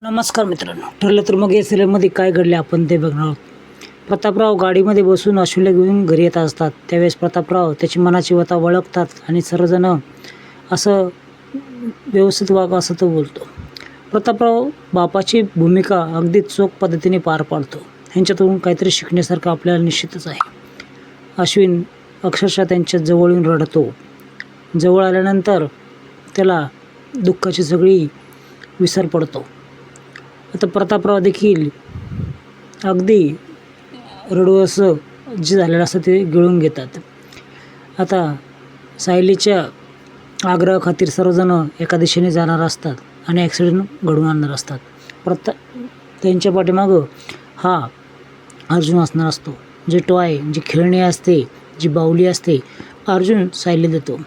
नमस्कार मित्रांनो, ठरलं तर मग या सिरियलमध्ये काय घडले आपण ते बघणार आहोत. प्रतापराव गाडीमध्ये बसून अश्विला घेऊन घरी येत असतात. त्यावेळेस प्रतापराव त्याची मनाची व्यथा ओळखतात आणि सर्वजण असं व्यवस्थित वागा असं तो बोलतो. प्रतापराव बापाची भूमिका अगदी चोख पद्धतीने पार पाडतो. ह्यांच्यातून काहीतरी शिकण्यासारखं आपल्याला निश्चितच आहे. अश्विन अक्षरशः त्यांच्या जवळ येऊन रडतो. जवळ आल्यानंतर त्याला दुःखाची सगळी विसर पडतो. आता प्रतापराव देखील अगदी रडू असं जे झालेलं असतं ते गिळून घेतात. आता सायलीच्या आग्रहाखातीर सर्वजण एका दिशेने जाणार असतात आणि ॲक्सिडेंट घडवून आणणार असतात. त्यांच्या पाठीमागं हा अर्जुन असणार असतो. जे टॉय, जी खेळणी असते, जी बाहुली असते, अर्जुन सायली देतो.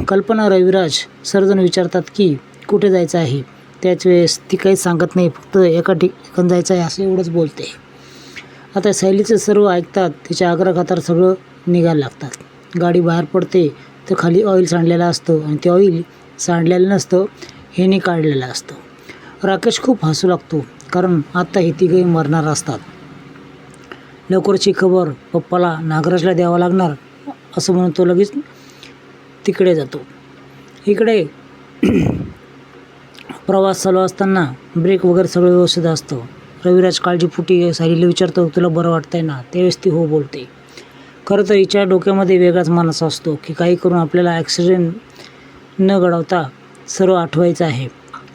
कल्पना, रविराज सर्वजण विचारतात की कुठे जायचं आहे. त्याच वेळेस ती काहीच सांगत नाही, फक्त एका ठिकाणी जायचं आहे असं एवढंच बोलते. आता सायलीचं सर्व ऐकतात. तिच्या आग्रहाखातर सगळं निघायला लागतात. गाडी बाहेर पडते तर खाली ऑइल सांडलेलं असतं आणि ते ऑइल सांडलेलं नसतं, ह्याने काढलेलं असतं. राकेश खूप हसू लागतो, कारण आत्ता हे तिघंही मरणार असतात. लवकरची खबर पप्पाला नागराजला द्यावं लागणार असं म्हणून तो लगेच तिकडे जातो. इकडे प्रवास चालू असताना ब्रेक वगैरे सगळं व्यवस्थित असतं. रविराज काळजीपोटी सायलीला विचारतो, तुला बरं वाटतंय ना? त्यावेळेस ती हो बोलते. खरं तर हिच्या डोक्यामध्ये वेगळाच मानस असतो की काही करून आपल्याला ॲक्सिडेंट न घडवता सर्व आठवायचं आहे.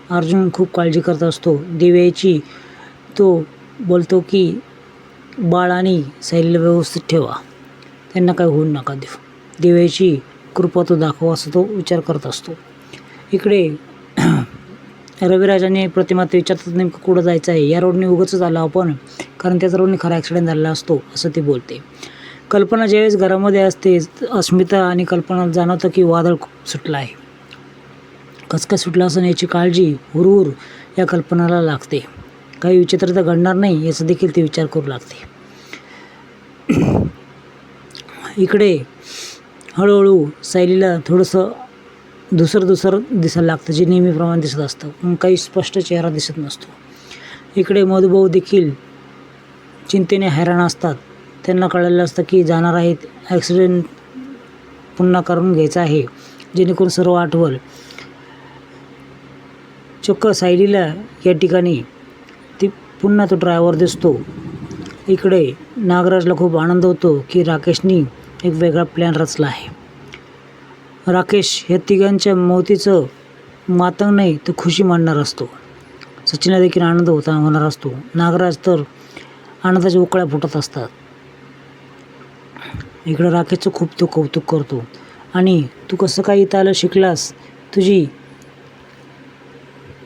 अर्जुन खूप काळजी करत असतो दिव्याची. तो बोलतो की बाळ आणि सायलीला व्यवस्थित ठेवा, त्यांना काही होऊ नका देऊ, दिव्याची कृपा तो दाखवा असं तो विचार करत असतो. इकडे रविराज आणि प्रतिमा ते विचारतात नेमकं कुठं जायचं आहे. या रोडने उगाचच आलो आपण, कारण त्याचा रोडने खरा ॲक्सिडेंट झालेला असतो असं ते बोलते. कल्पना ज्यावेळेस घरामध्ये असते, अस्मिता आणि कल्पना जाणवतं की वादळ सुटलं आहे. कसं काय सुटलं असं याची काळजी हुरहुर या कल्पनाला लागते. काही विचित्र तर घडणार नाही याचा देखील ते विचार करू लागते. इकडे हळूहळू सायलीला थोडंसं दुसरं दिसायला लागतं, जे नेहमीप्रमाणे दिसत असतं, पण काही स्पष्ट चेहरा दिसत नसतो. इकडे मधुभाऊ देखील चिंतेने हैराण असतात. त्यांना कळलेलं असतं की जाणार आहेत, ॲक्सिडेंट पुन्हा करून घ्यायचा आहे जेणेकरून सर्व आठवल. चक्क सायलीला या ठिकाणी ती पुन्हा तो ड्रायव्हर दिसतो. इकडे नागराजला खूप आनंद होतो की राकेशनी एक वेगळा प्लॅन रचला आहे. राकेश या तिघांच्या मौतीचं मातंग नाही तर खुशी मांडणार असतो. सचिनला देखील आनंद होणार असतो. नागराज तर आनंदाच्या उकळ्या फुटत असतात. इकडं राकेशचं खूप तो कौतुक करतो आणि तू कसं काय इथं आलं शिकलास, तुझी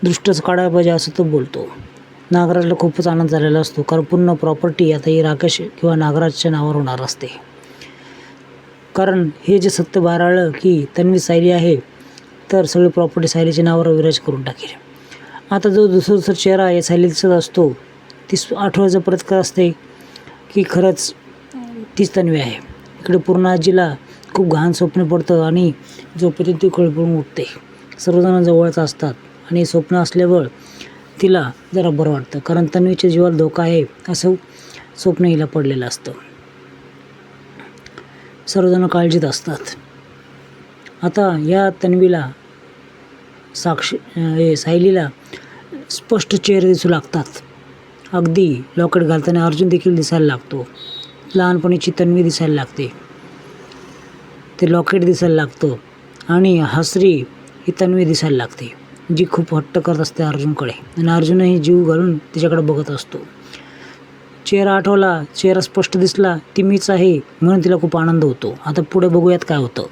दृष्टच काढायला पाहिजे असं तो बोलतो. नागराजला खूपच आनंद झालेला असतो, कारण पूर्ण प्रॉपर्टी आता ही राकेश किंवा नागराजच्या नावावर होणार असते. कारण हे जे सत्य बाहेर आलं की तन्वी सायली आहे, तर सगळी प्रॉपर्टी सायलीच्या नावावर विराज करून टाकेल. आता जो दुसरा चेहरा या सायलीचा असतो, ती आठवड्याचा प्रत्येक असते की खरंच तीच तन्वी आहे. इकडे पूर्ण आजीला खूप घाण स्वप्न पडतं आणि झोपेतून ती खळबळून उठते. सर्वजण जवळच असतात आणि स्वप्न असल्यावर तिला जरा बरं वाटतं, कारण तन्वीच्या जीवाला धोका आहे असं स्वप्न हिला पडलेलं असतं. सर्वजण काळजीत असतात. आता या तन्वीला सायलीला स्पष्ट चेहरे दिसू लागतात. अगदी लॉकेट घालताना अर्जुन देखील दिसायला लागतो. लहानपणीची तन्वी दिसायला लागते, ते लॉकेट दिसायला लागतं आणि हसरी ही तन्वी दिसायला लागते, जी खूप हट्ट करत असते अर्जुनकडे आणि अर्जुनही जीव घालून तिच्याकडे बघत असतो. चेहरा आठवला, चेहरा स्पष्ट दिसला, ती मीच आहे म्हणून तिला खूप आनंद होतो. आता पुढे बघूयात काय होतं.